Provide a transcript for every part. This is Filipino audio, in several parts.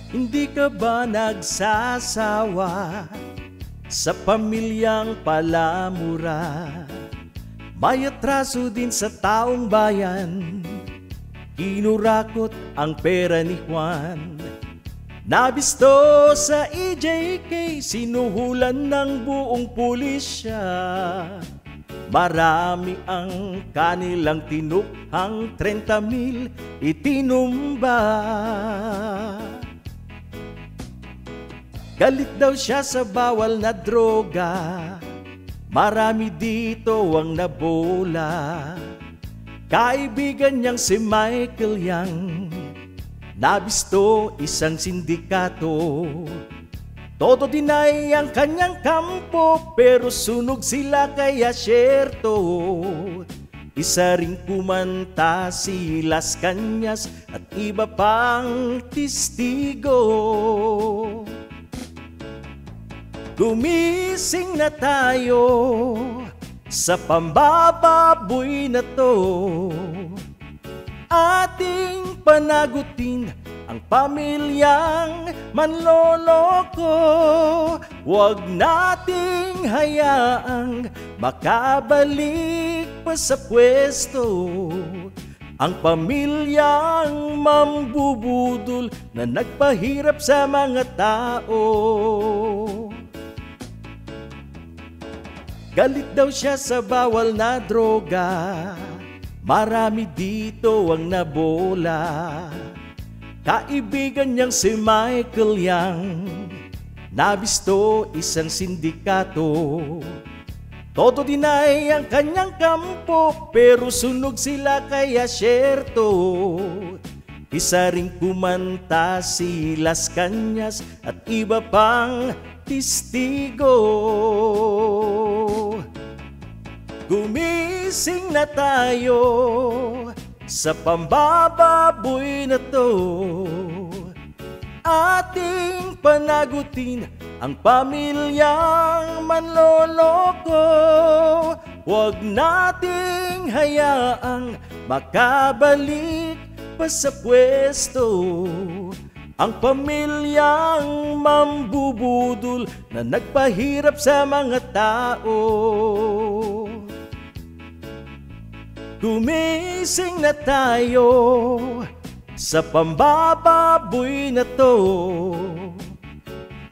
Hindi ka ba nagsasawa sa pamilyang palamura? May atraso din sa taong bayan, kinurakot ang pera ni Juan. Nabisto sa EJK, sinuhulan ng buong pulisya. Marami ang kanilang tinukhang 30,000 itinumba. Galit daw siya sa bawal na droga, marami dito ang nabola. Kaibigan niyang si Michael Yang, nabisto isang sindikato. Todo dinay ang kanyang kampo, pero sunog sila kaya syerto. Isa ring kumanta si Las Cañas at iba pang testigo. Gumising na tayo sa pambababoy na to. Ating panagutin ang pamilyang manloloko. Huwag nating hayaang makabalik pa sa pwesto ang pamilyang mambubudol na nagpahirap sa mga tao. Galit daw siya sa bawal na droga, marami dito ang nabola. Kaibigan niyang si Michael Yang, nabisto isang sindikato. Todo dinay ang kanyang kampo, pero sunog sila kaya syerto. Isa ring kumanta si Las Cañas at iba pang testigo. Gumising na tayo sa pambababoy na to. Ating panagutin ang pamilyang manloloko. Huwag nating hayaang makabalik pa sa pwesto ang pamilyang mambubudol na nagpahirap sa mga tao. Gumising na tayo sa pambababoy na to.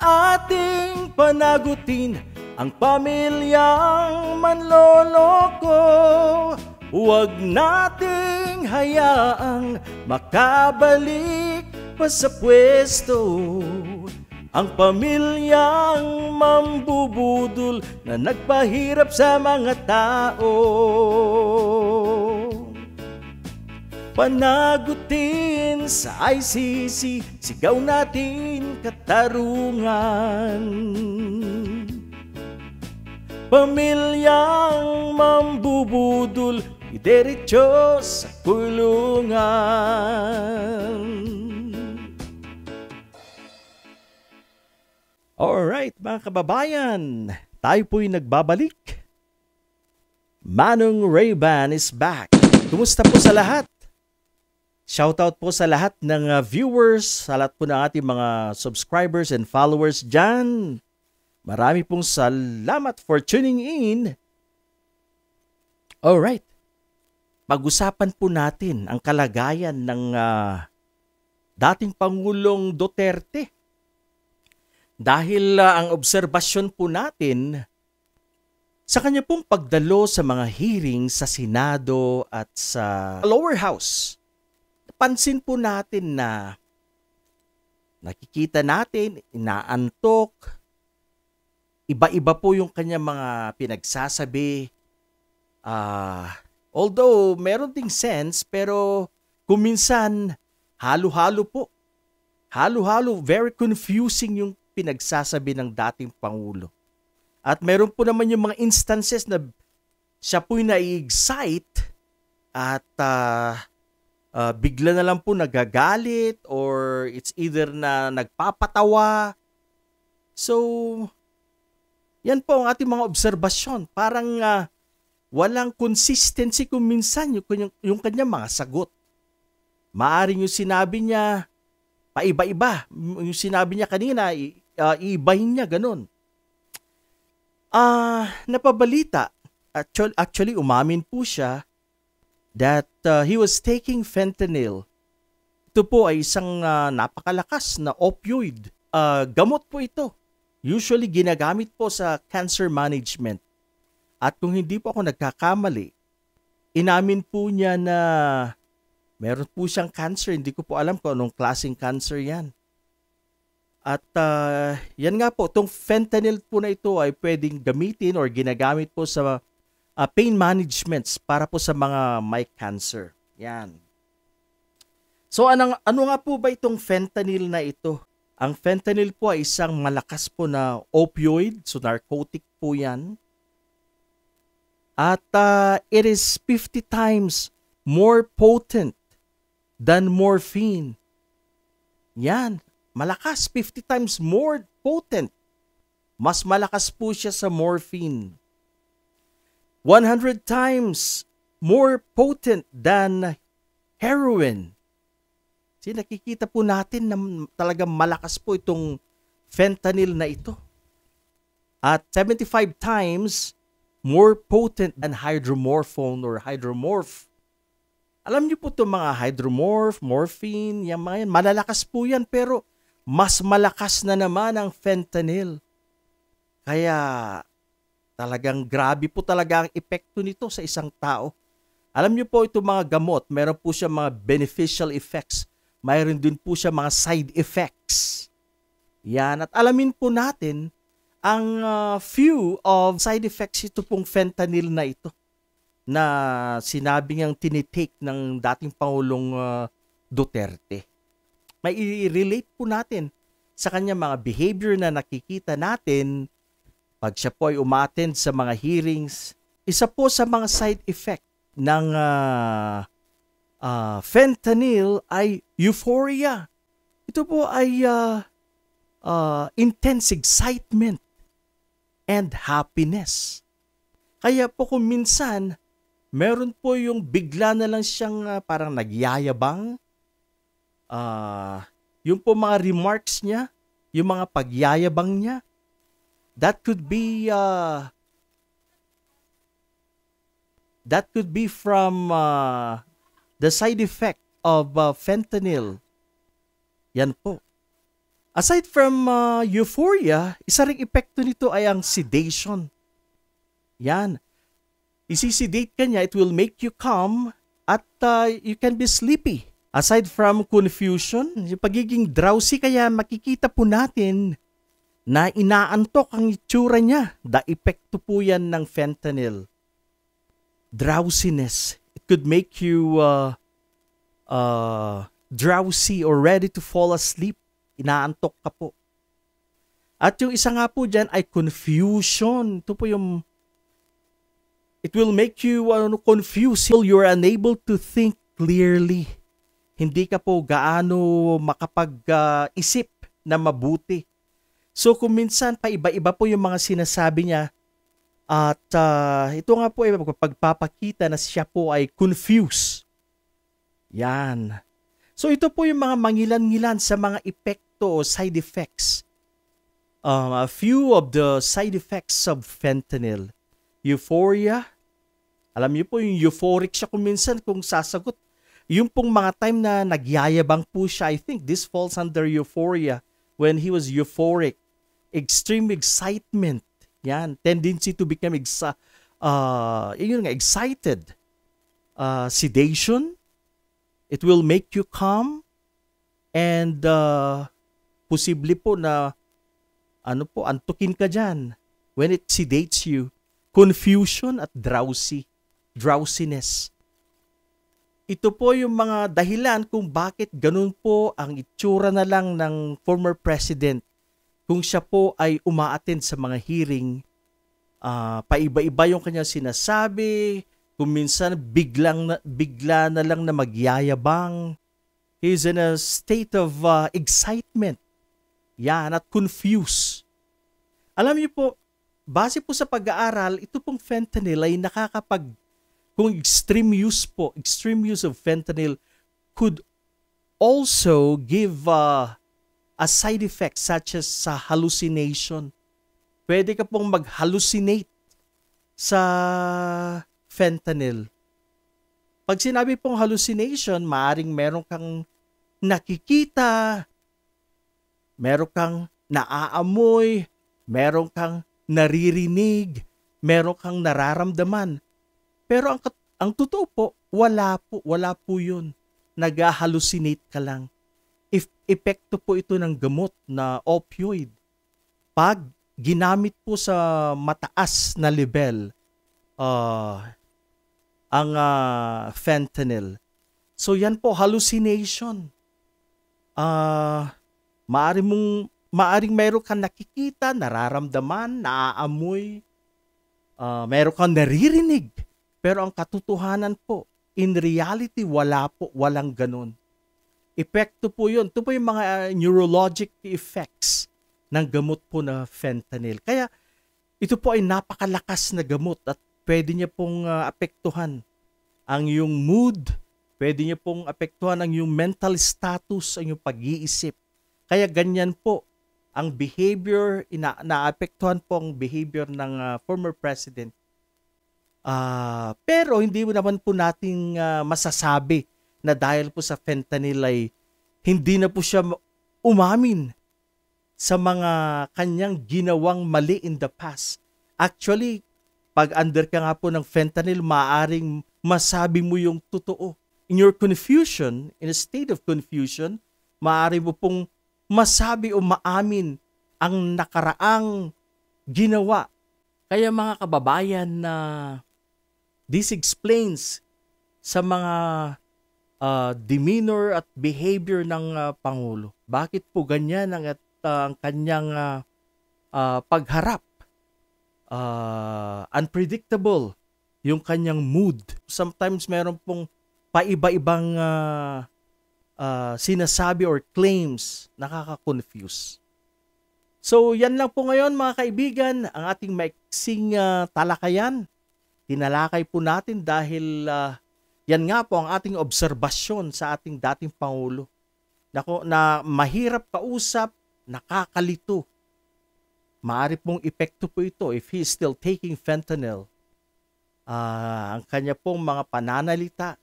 Ating panagutin ang pamilyang manloloko. Huwag nating hayaang makabalik pa sa pwesto ang pamilyang mambubudol na nagpahirap sa mga tao. Panagutin sa ICC, sigaw natin katarungan. Pamilyang mambubudol, idiretso sa kulungan. Alright mga kababayan, tayo po'y nagbabalik. Manong Ray-Ban is back. Kumusta po sa lahat? Shoutout po sa lahat ng viewers, sa lahat po ng ating mga subscribers and followers dyan. Marami pong salamat for tuning in. Alright, pag-usapan po natin ang kalagayan ng dating Pangulong Duterte. Dahil ang obserbasyon po natin sa kanya pong pagdalo sa mga hearing sa Senado at sa lower house, pansin po natin na nakikita natin, inaantok, iba-iba po yung kanya mga pinagsasabi. Although meron ding sense, pero kuminsan halo-halo po. Halo-halo, very confusing yung pinagsasabi ng dating Pangulo. At meron po naman yung mga instances na siya po'y na-excite at bigla na lang po nagagalit or it's either na nagpapatawa. So, yan po ang ating mga obserbasyon. Parang walang consistency kung minsan yung kanyang mga sagot. Maaring yung sinabi niya, Paiba-iba. Yung sinabi niya kanina, iibahin niya, ganun. Napabalita, actually umamin po siya that he was taking fentanyl. Ito po ay isang napakalakas na opioid. Gamot po ito. Usually ginagamit po sa cancer management. At kung hindi po ako nagkakamali, inamin po niya na meron po siyang cancer. Hindi ko po alam kung anong klaseng cancer yan. At yan nga po, itong fentanyl po na ito ay pwedeng gamitin or ginagamit po sa pain managements para po sa mga may cancer. Yan. So ano nga po ba itong fentanyl na ito? Ang fentanyl po ay isang malakas po na opioid, so narcotic po yan. At it is 50 times more potent than morphine. Yan, malakas, 50 times more potent. Mas malakas po siya sa morphine. 100 times more potent than heroin. Nakikita po natin na talagang malakas po itong fentanyl na ito. At 75 times more potent than hydromorphone or hydromorph. Alam niyo po itong mga hydromorph, morphine, yung mga yan, malalakas po yan pero mas malakas na naman ang fentanyl. Kaya talagang grabe po talaga ang epekto nito sa isang tao. Alam niyo po itong mga gamot, meron po siya mga beneficial effects. Mayroon din po siya mga side effects. Yan. At alamin po natin ang few of side effects ito pong fentanyl na ito na sinabi niyang tinitake ng dating Pangulong Duterte. May i-relate po natin sa kanyang mga behavior na nakikita natin pag siya po ay umattend sa mga hearings. Isa po sa mga side effect ng fentanyl ay euphoria. Ito po ay intense excitement and happiness. Kaya po kung minsan, meron po yung bigla na lang siyang parang nagyayabang. Yung po mga remarks niya, yung mga pagyayabang niya, that could be from the side effect of fentanyl. Yan po. Aside from euphoria, isa ring epekto nito ay ang sedation. Yan. Isi-sedate ka niya, it will make you calm at you can be sleepy. Aside from confusion, yung pagiging drowsy, kaya makikita po natin na inaantok ang itsura niya. The epekto po yan ng fentanyl. Drowsiness. It could make you drowsy or ready to fall asleep. Inaantok ka po. At yung isa nga po dyan ay confusion. Ito po yung it will make you confused. You're unable to think clearly. Hindi ka po gaano makapag-isip na mabuti. So kung minsan pa iba-iba po yung mga sinasabi niya at ito nga po ay pagpapakita na siya po ay confused. Yan. So ito po yung mga mangilan-ngilan sa mga epekto o side effects. A few of the side effects of fentanyl. Euphoria. Alam niyo po yung euphoric siya kung minsan kung sasagot. Yung pong mga time na nagyayabang po siya, I think this falls under euphoria when he was euphoric. Extreme excitement. Yan. Tendency to become excited. Sedation. It will make you calm and posible po na antukin ka dyan when it sedates you. Confusion at drowsiness. Ito po yung mga dahilan kung bakit ganun po ang itsura na lang ng former president kung siya po ay umaattend sa mga hearing. Paiba-iba yung kanyang sinasabi. Kung minsan bigla na lang na magyayabang. He's in a state of excitement. Yan, at confused. Alam niyo po, base po sa pag-aaral, ito pong fentanyl ay kung extreme use of fentanyl could also give a side effect such as hallucination. Pwede ka pong mag-hallucinate sa fentanyl. Pag sinabi pong hallucination, maaring meron kang nakikita, meron kang naaamoy, meron kang naririnig, meron kang nararamdaman. Pero ang totoo po, wala po yun. Nag-hallucinate ka lang. Epekto po ito ng gamot na opioid. Pag ginamit po sa mataas na level, ang fentanyl. So yan po, hallucination. Maaring meron kang nakikita, nararamdaman, naaamoy, meron kang naririnig. Pero ang katotohanan po, in reality, walang ganun. Epekto po yun. Ito po yung mga neurologic effects ng gamot po na fentanyl. Kaya ito po ay napakalakas na gamot at pwede niya pong apektuhan ang iyong mood, pwede niya pong apektuhan ang iyong mental status, ang iyong pag-iisip. Kaya ganyan po ang behavior, naapektuhan po ang behavior ng former president. Pero hindi naman po nating masasabi na dahil po sa fentanyl ay hindi na po siya umamin sa mga kanyang ginawang mali in the past. Actually, pag under ka nga po ng fentanyl, maaring masabi mo yung totoo. In your confusion, in a state of confusion, maaari mo pong masabi o maamin ang nakaraang ginawa. Kaya mga kababayan, this explains sa mga demeanor at behavior ng Pangulo. Bakit po ganyan ang kanyang pagharap? Unpredictable yung kanyang mood. Sometimes meron pong paiba-ibang sinasabi or claims, nakaka-confuse. So yan lang po ngayon mga kaibigan, ang ating maiksing talakayan. Tinalakay po natin dahil yan nga po ang ating obserbasyon sa ating dating Pangulo. Na mahirap kausap, nakakalito. Maaari pong epekto po ito if he is still taking fentanyl. Ang kanya pong mga pananalita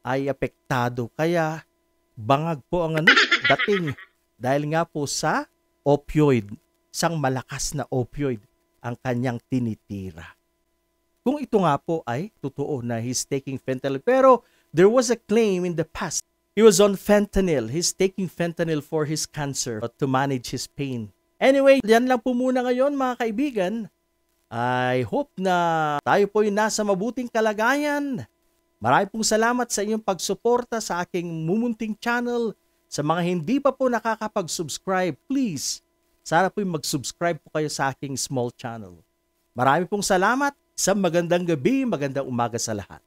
ay apektado. Kaya bangag po ang dating dahil nga po sa opioid, isang malakas na opioid ang kanyang tinitira. Kung ito nga po ay totoo na he's taking fentanyl. Pero there was a claim in the past. He was on fentanyl. He's taking fentanyl for his cancer to manage his pain. Anyway, yan lang po muna ngayon mga kaibigan. I hope na tayo po ay nasa mabuting kalagayan. Marami pong salamat sa inyong pagsuporta sa aking mumunting channel. Sa mga hindi pa po nakakapag-subscribe, please, sana po mag-subscribe po kayo sa aking small channel. Marami pong salamat. Sa magandang gabi, magandang umaga sa lahat.